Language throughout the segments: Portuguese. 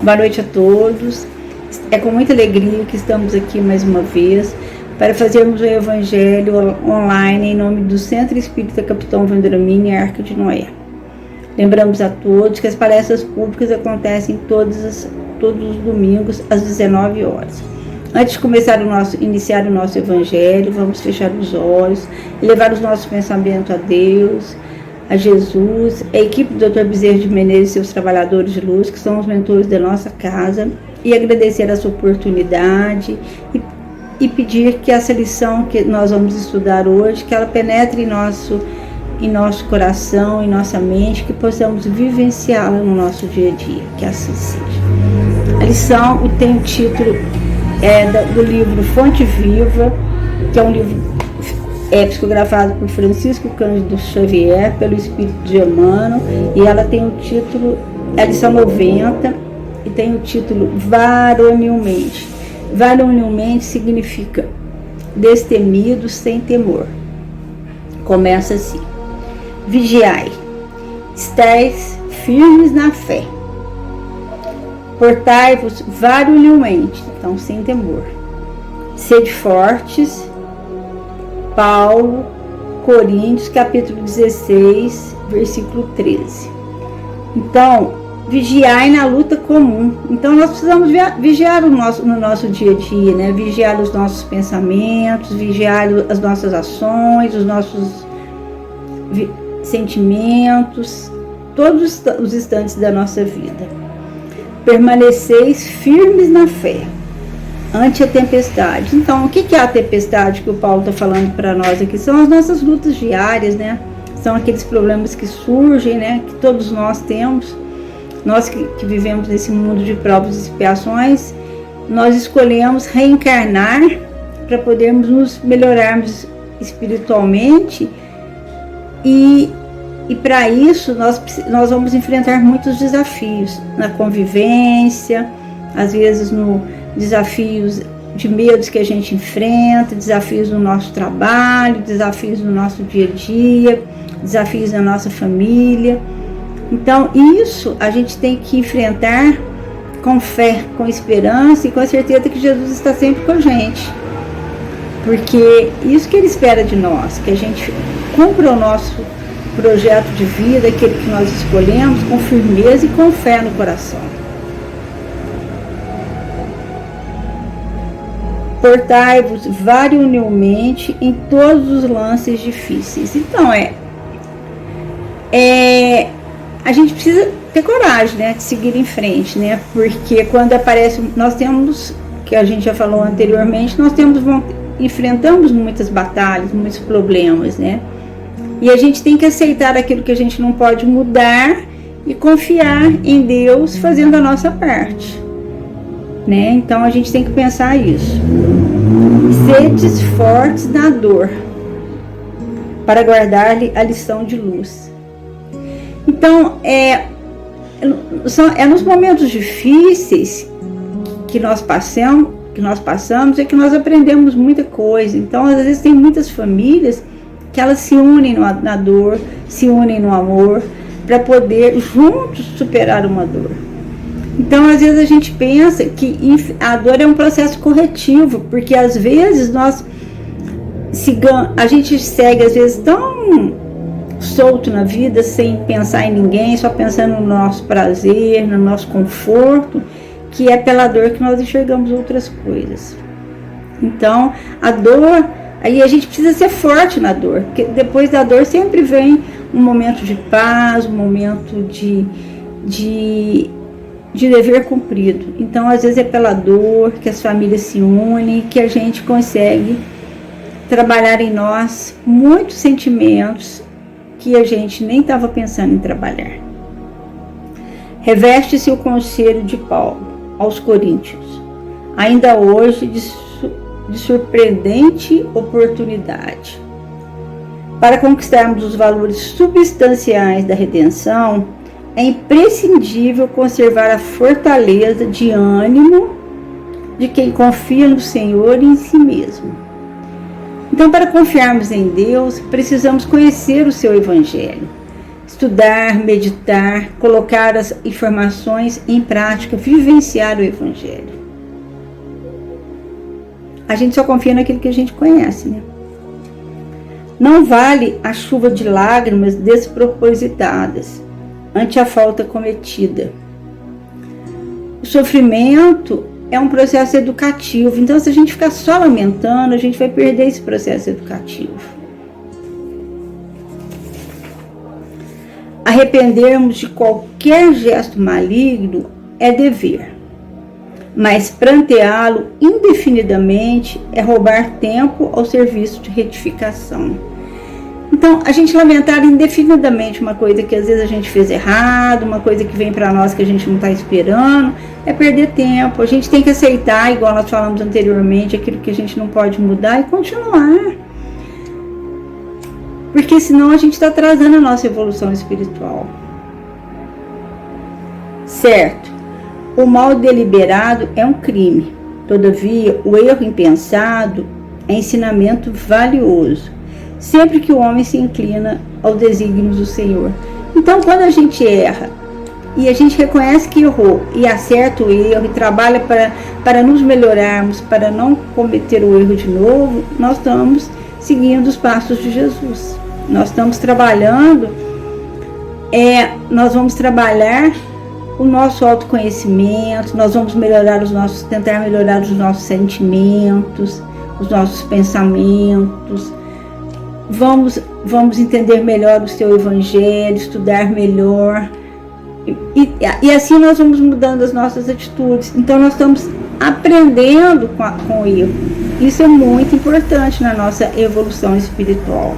Boa noite a todos. É com muita alegria que estamos aqui mais uma vez para fazermos o Evangelho online em nome do Centro Espírita Capitão Vendramin e Arca de Noé. Lembramos a todos que as palestras públicas acontecem todos os domingos às 19 horas. Antes de iniciar o nosso Evangelho, vamos fechar os olhos e levar os nossos pensamentos a Deus, a Jesus, a equipe do Dr. Bezerra de Menezes e seus trabalhadores de luz, que são os mentores da nossa casa, e agradecer essa oportunidade e pedir que essa lição que nós vamos estudar hoje, que ela penetre em nosso coração, em nossa mente, que possamos vivenciá-la no nosso dia a dia, que assim seja. A lição tem o título do livro Fonte Viva, que é um livro psicografado por Francisco Cândido Xavier, pelo Espírito de Emmanuel, e ela tem o título, a lição 90, e tem o título Varonilmente. Varonilmente significa destemido sem temor. Começa assim: vigiai, estáis firmes na fé, portai-vos varonilmente, então sem temor, sede fortes. Paulo, Coríntios, capítulo 16, versículo 13. Então, vigiai na luta comum. Então, nós precisamos vigiar no nosso dia a dia, né? Vigiar os nossos pensamentos, vigiar as nossas ações, os nossos sentimentos, todos os instantes da nossa vida. Permaneceis firmes na fé ante a tempestade. Então, o que é a tempestade que o Paulo está falando para nós aqui? São as nossas lutas diárias, né? São aqueles problemas que surgem, né? Que todos nós temos. Nós que vivemos nesse mundo de provas e expiações, nós escolhemos reencarnar para podermos nos melhorarmos espiritualmente e para isso nós vamos enfrentar muitos desafios na convivência, às vezes no desafios de medos que a gente enfrenta, desafios no nosso trabalho, desafios no nosso dia a dia, desafios na nossa família. Então, isso a gente tem que enfrentar com fé, com esperança e com a certeza que Jesus está sempre com a gente. Porque isso que Ele espera de nós, que a gente cumpra o nosso projeto de vida, aquele que nós escolhemos, com firmeza e com fé no coração. Portai-vos varonilmente em todos os lances difíceis. Então, a gente precisa ter coragem, né, de seguir em frente, né, porque quando aparece, nós temos, que a gente já falou anteriormente, enfrentamos muitas batalhas, muitos problemas, né, e a gente tem que aceitar aquilo que a gente não pode mudar e confiar em Deus fazendo a nossa parte, né, então a gente tem que pensar isso. Sedes fortes na dor, para guardar-lhe a lição de luz. Então, nos momentos difíceis que nós passamos, é que nós aprendemos muita coisa. Então, às vezes tem muitas famílias que elas se unem na dor, se unem no amor, para poder juntos superar uma dor. Então, às vezes a gente pensa que a dor é um processo corretivo, porque às vezes a gente segue às vezes tão solto na vida, sem pensar em ninguém, só pensando no nosso prazer, no nosso conforto, que é pela dor que nós enxergamos outras coisas. Então, a dor, aí a gente precisa ser forte na dor, porque depois da dor sempre vem um momento de paz, um momento de dever cumprido. Então, às vezes é pela dor que as famílias se unem, que a gente consegue trabalhar em nós muitos sentimentos que a gente nem estava pensando em trabalhar. Reveste-se o conselho de Paulo aos Coríntios, ainda hoje de surpreendente oportunidade. Para conquistarmos os valores substanciais da redenção, é imprescindível conservar a fortaleza de ânimo de quem confia no Senhor e em si mesmo. Então, para confiarmos em Deus, precisamos conhecer o seu Evangelho. estudar, meditar, colocar as informações em prática, vivenciar o Evangelho. A gente só confia naquilo que a gente conhece, né? Não vale a chuva de lágrimas despropositadas ante a falta cometida. O sofrimento é um processo educativo, então se a gente ficar só lamentando, a gente vai perder esse processo educativo. Arrependermos de qualquer gesto maligno é dever, mas pranteá-lo indefinidamente é roubar tempo ao serviço de retificação. Então, a gente lamentar indefinidamente uma coisa que às vezes a gente fez errado, uma coisa que vem para nós que a gente não está esperando, é perder tempo. A gente tem que aceitar, igual nós falamos anteriormente, aquilo que a gente não pode mudar e continuar. Porque senão a gente está atrasando a nossa evolução espiritual. Certo, o mal deliberado é um crime. Todavia, o erro impensado é ensinamento valioso, sempre que o homem se inclina aos desígnios do Senhor. Então, quando a gente erra e a gente reconhece que errou e acerta o erro e trabalha para nos melhorarmos, para não cometer o erro de novo, nós estamos seguindo os passos de Jesus. Nós estamos trabalhando, nós vamos trabalhar o nosso autoconhecimento, nós vamos tentar melhorar os nossos sentimentos, os nossos pensamentos, vamos entender melhor o seu Evangelho, estudar melhor, e assim nós vamos mudando as nossas atitudes. Então nós estamos aprendendo com o erro. Isso é muito importante na nossa evolução espiritual.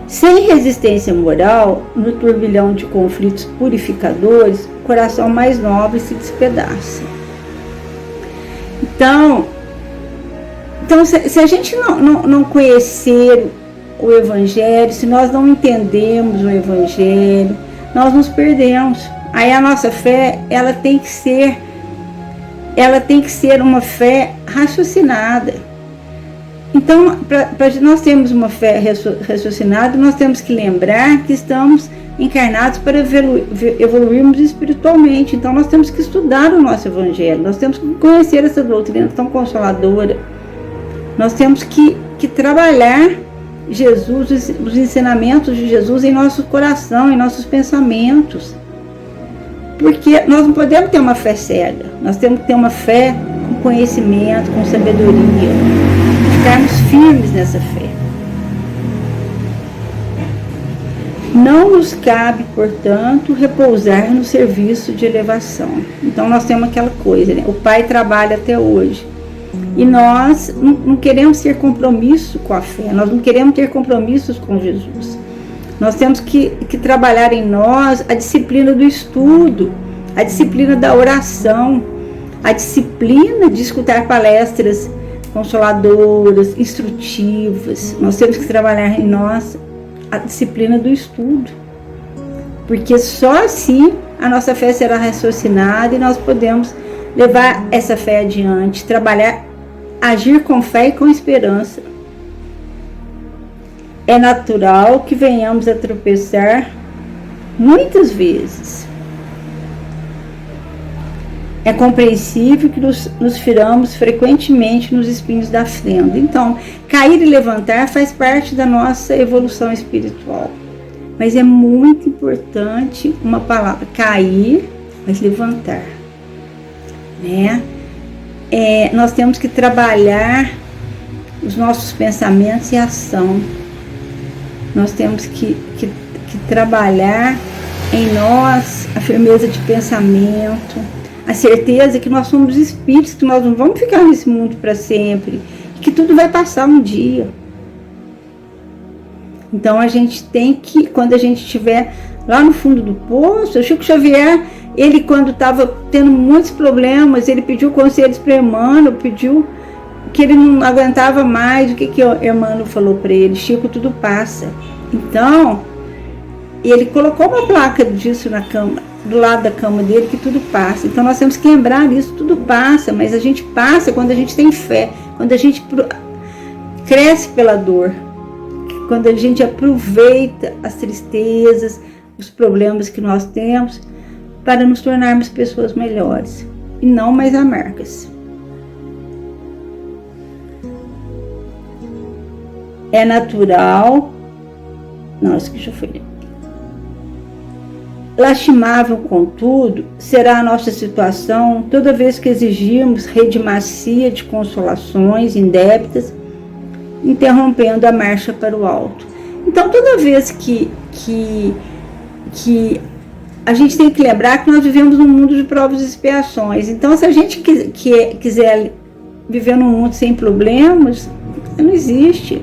Sem resistência moral, no turbilhão de conflitos purificadores, o coração mais nobre se despedaça. Então se a gente não conhecer o Evangelho, se nós não entendemos o Evangelho, nós nos perdemos. Aí a nossa fé, ela tem que ser uma fé raciocinada. Então, para nós termos uma fé raciocinada, nós temos que lembrar que estamos encarnados para evoluirmos espiritualmente. Então, nós temos que estudar o nosso Evangelho, nós temos que conhecer essa doutrina tão consoladora. Nós temos que trabalhar Jesus, os ensinamentos de Jesus em nosso coração, em nossos pensamentos. Porque nós não podemos ter uma fé cega, nós temos que ter uma fé com conhecimento, com sabedoria. Ficarmos firmes nessa fé. Não nos cabe, portanto, repousar no serviço de elevação. Então nós temos aquela coisa, né? O Pai trabalha até hoje. E nós não queremos ter compromisso com a fé, nós não queremos ter compromissos com Jesus. Nós temos que trabalhar em nós a disciplina do estudo, a disciplina da oração, a disciplina de escutar palestras consoladoras, instrutivas. Nós temos que trabalhar em nós a disciplina do estudo, porque só assim a nossa fé será raciocinada e nós podemos levar essa fé adiante, trabalhar, agir com fé e com esperança. É natural que venhamos a tropeçar muitas vezes. É compreensível que nos firamos frequentemente nos espinhos da fenda. Então, cair e levantar faz parte da nossa evolução espiritual. Mas é muito importante uma palavra, cair, mas levantar. Né? Nós temos que trabalhar os nossos pensamentos e ação. Nós temos que trabalhar em nós a firmeza de pensamento, a certeza que nós somos espíritos, que nós não vamos ficar nesse mundo para sempre, que tudo vai passar um dia. Então a gente tem que, quando a gente estiver lá no fundo do poço, o Chico Xavier, ele quando estava tendo muitos problemas, ele pediu conselhos para Emmanuel, pediu que ele não aguentava mais. O que o Emmanuel falou para ele? Chico, tudo passa. Então, ele colocou uma placa disso na cama, do lado da cama dele, que tudo passa. Então nós temos que lembrar isso, tudo passa, mas a gente passa quando a gente tem fé, quando a gente cresce pela dor, quando a gente aproveita as tristezas, os problemas que nós temos para nos tornarmos pessoas melhores e não mais amargas. É natural, nossa, que já foi. Lastimável, contudo, será a nossa situação toda vez que exigirmos rede macia de consolações indébitas, interrompendo a marcha para o alto. Então, toda vez que a gente tem que lembrar que nós vivemos num mundo de provas e expiações. Então, se a gente quiser viver num mundo sem problemas, não existe.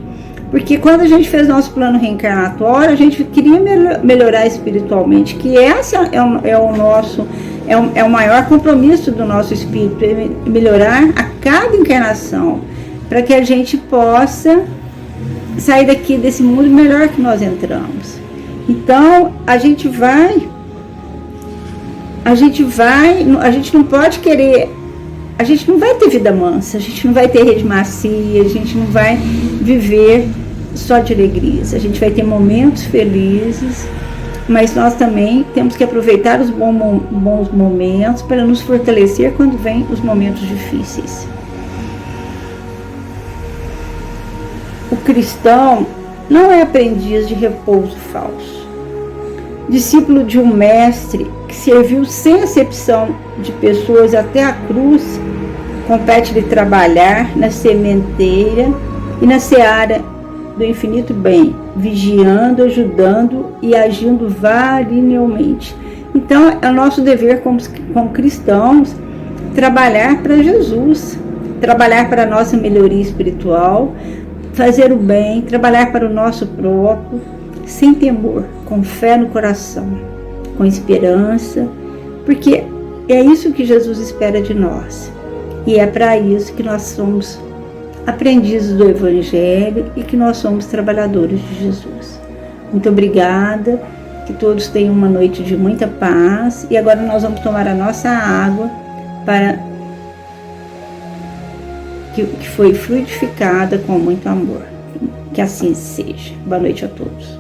Porque quando a gente fez nosso plano reencarnatório, a gente queria melhorar espiritualmente, que esse é o maior compromisso do nosso espírito, é melhorar a cada encarnação, para que a gente possa sair daqui desse mundo melhor que nós entramos. Então, a gente não pode querer, a gente não vai ter vida mansa, a gente não vai ter rede macia, a gente não vai viver só de alegrias, a gente vai ter momentos felizes, mas nós também temos que aproveitar os bons momentos para nos fortalecer quando vêm os momentos difíceis. O cristão não é aprendiz de repouso falso, discípulo de um mestre que serviu sem acepção de pessoas até a cruz. Compete-lhe trabalhar na sementeira e na seara do infinito bem, vigiando, ajudando e agindo varinilmente. Então, é o nosso dever como cristãos trabalhar para Jesus, trabalhar para a nossa melhoria espiritual, fazer o bem, trabalhar para o nosso próprio, sem temor, com fé no coração, com esperança, porque é isso que Jesus espera de nós. E é para isso que nós somos aprendizes do Evangelho e que nós somos trabalhadores de Jesus. Muito obrigada, que todos tenham uma noite de muita paz. E agora nós vamos tomar a nossa água que foi fluidificada com muito amor. Que assim seja. Boa noite a todos.